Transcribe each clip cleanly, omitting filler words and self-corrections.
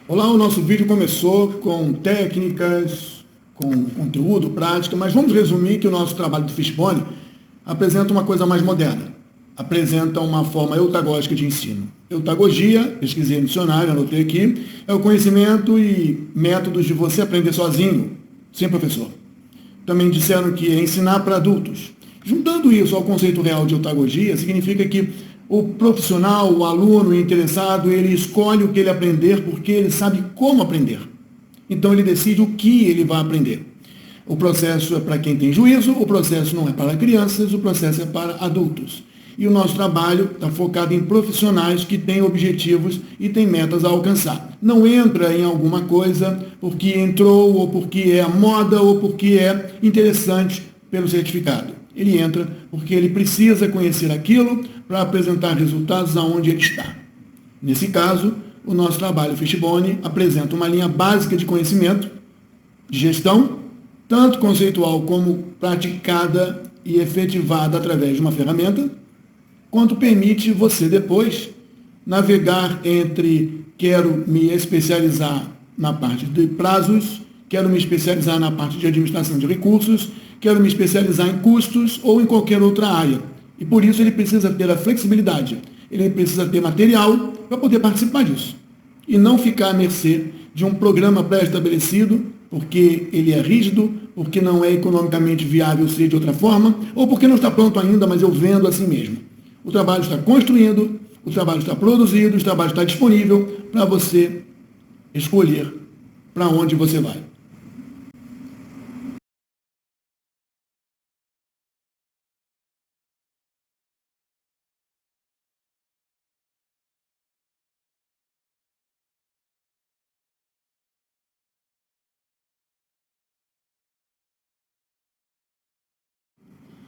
Olá, o nosso vídeo começou com técnicas, com conteúdo, prática, mas vamos resumir que o nosso trabalho do Fishbone apresenta uma coisa mais moderna. Apresenta uma forma eutagógica de ensino. Eutagogia, pesquisei no dicionário, anotei aqui, é o conhecimento e métodos de você aprender sozinho, sem professor. Também disseram que é ensinar para adultos. Juntando isso ao conceito real de eutagogia, significa que o profissional, o aluno, o interessado, ele escolhe o que ele aprender porque ele sabe como aprender. Então ele decide o que ele vai aprender. O processo é para quem tem juízo, o processo não é para crianças, o processo é para adultos. E o nosso trabalho está focado em profissionais que têm objetivos e têm metas a alcançar. Não entra em alguma coisa porque entrou, ou porque é a moda, ou porque é interessante pelo certificado. Ele entra porque ele precisa conhecer aquilo para apresentar resultados aonde ele está. Nesse caso, o nosso trabalho Fishbone apresenta uma linha básica de conhecimento, de gestão, tanto conceitual como praticada e efetivada através de uma ferramenta, quanto permite você depois navegar entre quero me especializar na parte de prazos, quero me especializar na parte de administração de recursos, quero me especializar em custos ou em qualquer outra área. E por isso ele precisa ter a flexibilidade, ele precisa ter material para poder participar disso. E não ficar à mercê de um programa pré-estabelecido, porque ele é rígido, porque não é economicamente viável ser de outra forma, ou porque não está pronto ainda, mas eu vendo assim mesmo. O trabalho está construído, o trabalho está produzido, o trabalho está disponível para você escolher para onde você vai.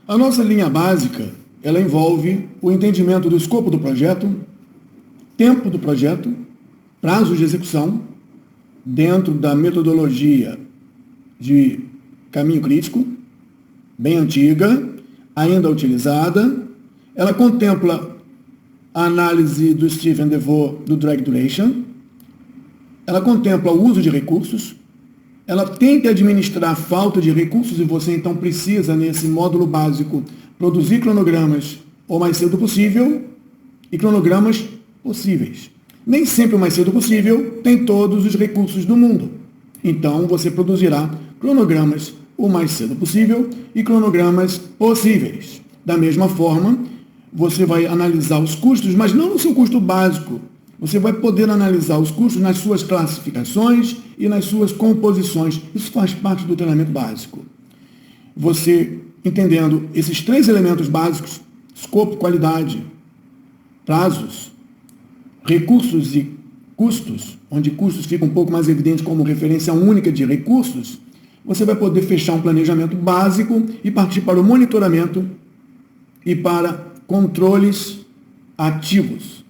A nossa linha básica, ela envolve o entendimento do escopo do projeto, tempo do projeto, prazo de execução, dentro da metodologia de caminho crítico, bem antiga, ainda utilizada. Ela contempla a análise do Stephen DeVoe do Drag Duration, ela contempla o uso de recursos, ela tem que administrar a falta de recursos e você então precisa, nesse módulo básico, produzir cronogramas o mais cedo possível e cronogramas possíveis. Nem sempre o mais cedo possível tem todos os recursos do mundo. Então você produzirá cronogramas o mais cedo possível e cronogramas possíveis. Da mesma forma, você vai analisar os custos, mas não no seu custo básico. Você vai poder analisar os custos nas suas classificações e nas suas composições. Isso faz parte do treinamento básico. Você, entendendo esses três elementos básicos, escopo, qualidade, prazos, recursos e custos, onde custos ficam um pouco mais evidentes como referência única de recursos, você vai poder fechar um planejamento básico e partir para o monitoramento e para controles ativos.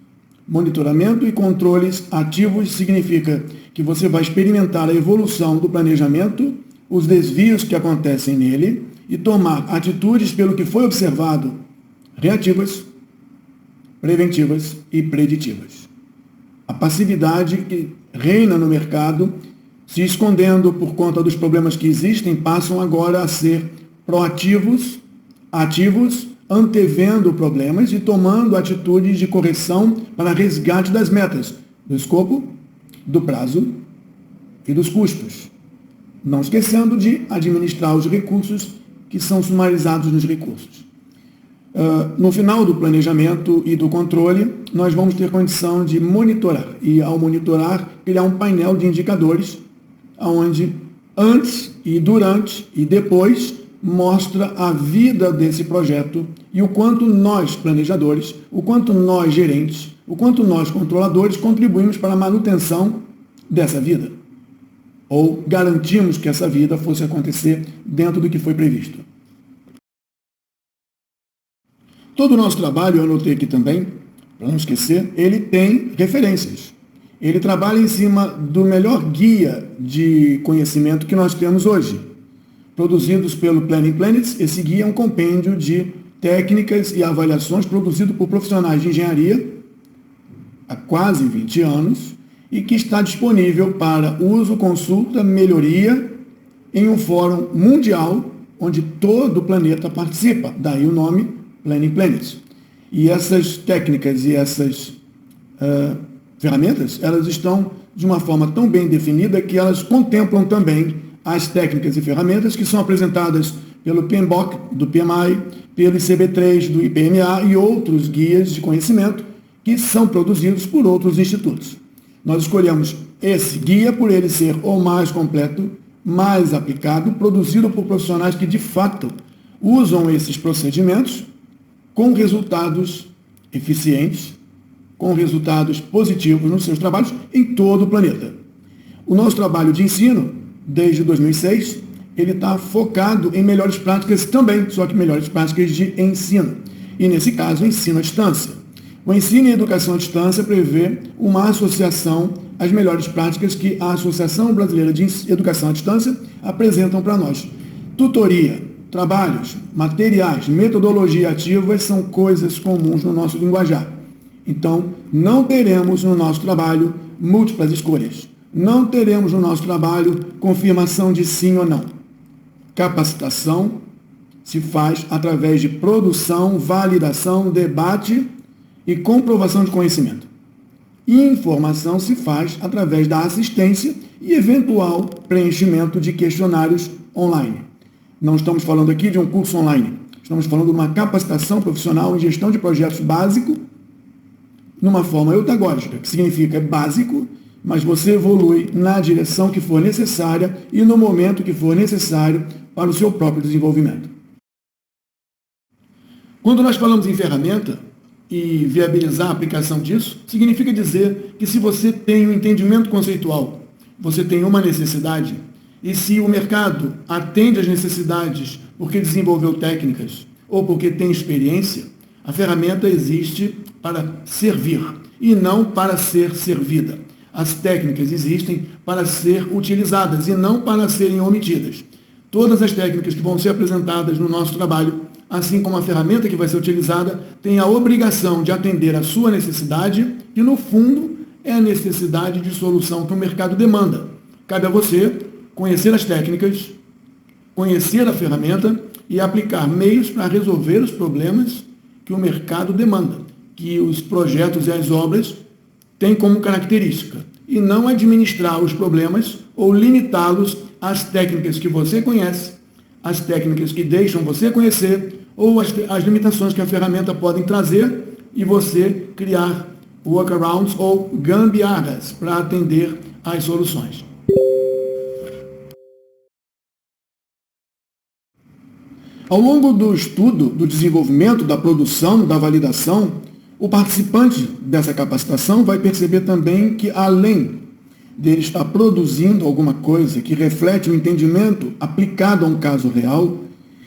Monitoramento e controles ativos significa que você vai experimentar a evolução do planejamento, os desvios que acontecem nele e tomar atitudes pelo que foi observado, reativas, preventivas e preditivas. A passividade que reina no mercado, se escondendo por conta dos problemas que existem, passam agora a ser proativos, ativos, antevendo problemas e tomando atitudes de correção para resgate das metas, do escopo, do prazo e dos custos. Não esquecendo de administrar os recursos que são sumarizados nos recursos. No final do planejamento e do controle, nós vamos ter condição de monitorar. E ao monitorar, criar um painel de indicadores, onde antes e durante e depois mostra a vida desse projeto e o quanto nós, planejadores, o quanto nós, gerentes, o quanto nós, controladores, contribuímos para a manutenção dessa vida. Ou garantimos que essa vida fosse acontecer dentro do que foi previsto. Todo o nosso trabalho, eu anotei aqui também, para não esquecer, ele tem referências. Ele trabalha em cima do melhor guia de conhecimento que nós temos hoje. Produzidos pelo Planning Planets, esse guia é um compêndio de técnicas e avaliações produzido por profissionais de engenharia há quase 20 anos e que está disponível para uso, consulta, melhoria em um fórum mundial onde todo o planeta participa. Daí o nome Planning Planet. E essas técnicas e essas ferramentas, elas estão de uma forma tão bem definida que elas contemplam também as técnicas e ferramentas que são apresentadas pelo PMBOK, do PMI, pelo ICB3, do IPMA e outros guias de conhecimento que são produzidos por outros institutos. Nós escolhemos esse guia por ele ser o mais completo, mais aplicado, produzido por profissionais que de fato usam esses procedimentos com resultados eficientes, com resultados positivos nos seus trabalhos em todo o planeta. O nosso trabalho de ensino, desde 2006, ele está focado em melhores práticas também, só que melhores práticas de ensino. E nesse caso, ensino à distância. O ensino e a educação à distância prevê uma associação às melhores práticas que a Associação Brasileira de Educação à Distância apresentam para nós. Tutoria, trabalhos, materiais, metodologia ativa são coisas comuns no nosso linguajar. Então, não teremos no nosso trabalho múltiplas escolhas. Não teremos no nosso trabalho confirmação de sim ou não. Capacitação se faz através de produção, validação, debate e comprovação de conhecimento. Informação se faz através da assistência e eventual preenchimento de questionários online. Não estamos falando aqui de um curso online. Estamos falando de uma capacitação profissional em gestão de projetos básico, numa forma eutagógica, que significa básico, mas você evolui na direção que for necessária e no momento que for necessário para o seu próprio desenvolvimento. Quando nós falamos em ferramenta e viabilizar a aplicação disso, significa dizer que se você tem um entendimento conceitual, você tem uma necessidade, e se o mercado atende às necessidades porque desenvolveu técnicas ou porque tem experiência, a ferramenta existe para servir e não para ser servida. As técnicas existem para ser utilizadas e não para serem omitidas. Todas as técnicas que vão ser apresentadas no nosso trabalho, assim como a ferramenta que vai ser utilizada, tem a obrigação de atender à sua necessidade, que no fundo é a necessidade de solução que o mercado demanda. Cabe a você conhecer as técnicas, conhecer a ferramenta e aplicar meios para resolver os problemas que o mercado demanda, que os projetos e as obras têm como característica, e não administrar os problemas ou limitá-los às técnicas que você conhece, às técnicas que deixam você conhecer, ou as limitações que a ferramenta pode trazer, e você criar workarounds ou gambiarras para atender às soluções. Ao longo do estudo, do desenvolvimento, da produção, da validação, o participante dessa capacitação vai perceber também que, além dele estar produzindo alguma coisa que reflete o entendimento aplicado a um caso real,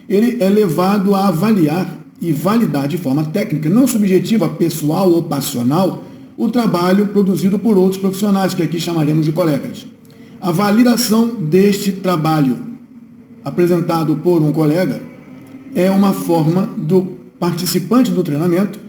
ele é levado a avaliar e validar de forma técnica, não subjetiva, pessoal ou passional, o trabalho produzido por outros profissionais, que aqui chamaremos de colegas. A validação deste trabalho apresentado por um colega é uma forma do participante do treinamento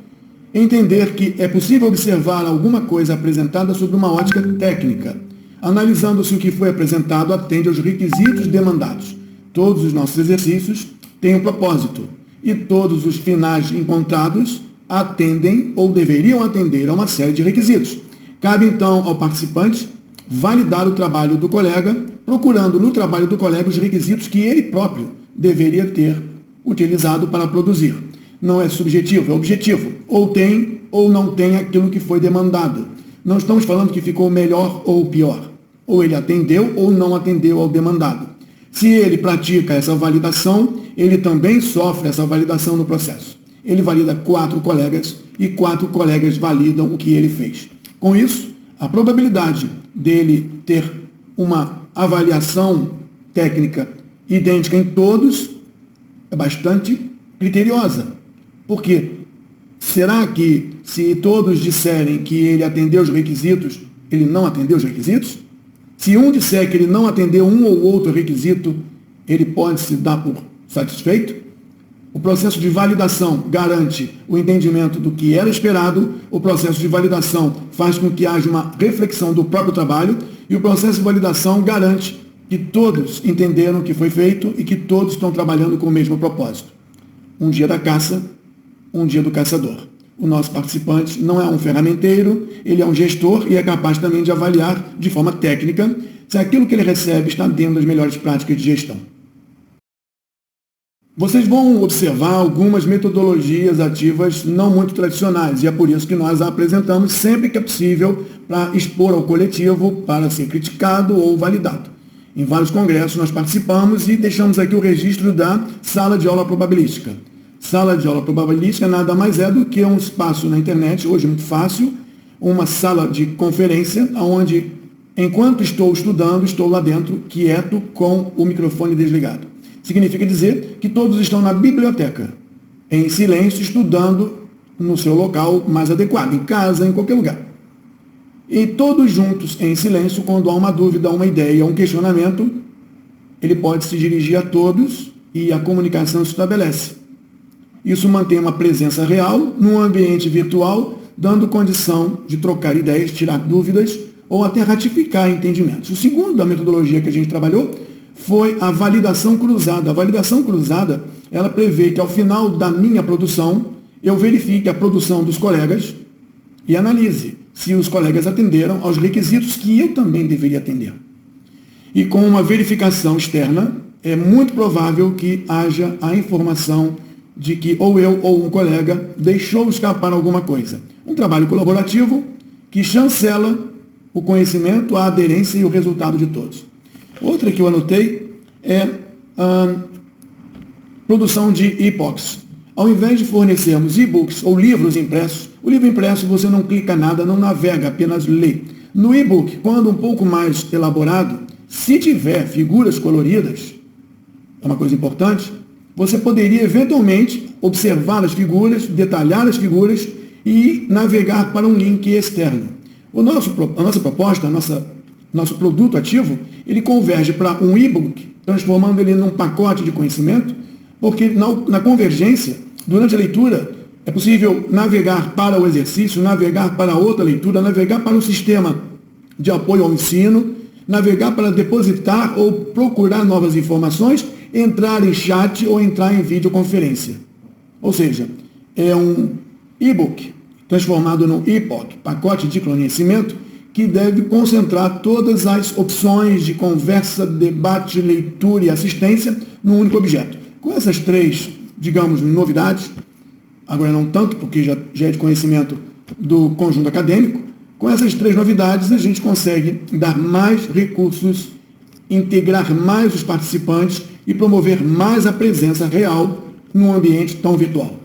entender que é possível observar alguma coisa apresentada sob uma ótica técnica, analisando se o que foi apresentado atende aos requisitos demandados. Todos os nossos exercícios têm um propósito e todos os finais encontrados atendem ou deveriam atender a uma série de requisitos. Cabe então ao participante validar o trabalho do colega, procurando no trabalho do colega os requisitos que ele próprio deveria ter utilizado para produzir. Não é subjetivo, é objetivo. Ou tem ou não tem aquilo que foi demandado. Não estamos falando que ficou melhor ou pior. Ou ele atendeu ou não atendeu ao demandado. Se ele pratica essa validação, ele também sofre essa validação no processo. Ele valida 4 colegas e 4 colegas validam o que ele fez. Com isso, a probabilidade dele ter uma avaliação técnica idêntica em todos é bastante criteriosa. Por quê? Será que se todos disserem que ele atendeu os requisitos, ele não atendeu os requisitos? Se um disser que ele não atendeu um ou outro requisito, ele pode se dar por satisfeito? O processo de validação garante o entendimento do que era esperado, o processo de validação faz com que haja uma reflexão do próprio trabalho e o processo de validação garante que todos entenderam o que foi feito e que todos estão trabalhando com o mesmo propósito. Um dia da caça, um dia do caçador. O nosso participante não é um ferramenteiro, ele é um gestor e é capaz também de avaliar de forma técnica se aquilo que ele recebe está dentro das melhores práticas de gestão. Vocês vão observar algumas metodologias ativas não muito tradicionais e é por isso que nós a apresentamos sempre que é possível para expor ao coletivo, para ser criticado ou validado. Em vários congressos nós participamos e deixamos aqui o registro da sala de aula probabilística. Sala de aula probabilística nada mais é do que um espaço na internet, hoje muito fácil, uma sala de conferência, onde, enquanto estou estudando, estou lá dentro, quieto, com o microfone desligado. Significa dizer que todos estão na biblioteca, em silêncio, estudando no seu local mais adequado, em casa, em qualquer lugar. E todos juntos, em silêncio, quando há uma dúvida, uma ideia, um questionamento, ele pode se dirigir a todos e a comunicação se estabelece. Isso mantém uma presença real num ambiente virtual, dando condição de trocar ideias, tirar dúvidas ou até ratificar entendimentos. O segundo da metodologia que a gente trabalhou foi a validação cruzada. A validação cruzada, ela prevê que ao final da minha produção, eu verifique a produção dos colegas e analise se os colegas atenderam aos requisitos que eu também deveria atender. E com uma verificação externa, é muito provável que haja a informação de que ou eu ou um colega deixou escapar alguma coisa. Um trabalho colaborativo que chancela o conhecimento, a aderência e o resultado de todos. Outra que eu anotei é a produção de e-books. Ao invés de fornecermos e-books ou livros impressos, o livro impresso você não clica nada, não navega, apenas lê. No e-book, quando um pouco mais elaborado, se tiver figuras coloridas, é uma coisa importante, você poderia eventualmente observar as figuras, detalhar as figuras e navegar para um link externo. A nossa proposta, nosso produto ativo, ele converge para um e-book, transformando ele num pacote de conhecimento, porque na convergência, durante a leitura, é possível navegar para o exercício, navegar para outra leitura, navegar para o sistema de apoio ao ensino, navegar para depositar ou procurar novas informações, entrar em chat ou entrar em videoconferência. Ou seja, é um e-book transformado num e-book, pacote de conhecimento, que deve concentrar todas as opções de conversa, debate, leitura e assistência num único objeto. Com essas três, digamos, novidades, agora não tanto, porque já é de conhecimento do conjunto acadêmico, com essas três novidades a gente consegue dar mais recursos, integrar mais os participantes e promover mais a presença real num ambiente tão virtual.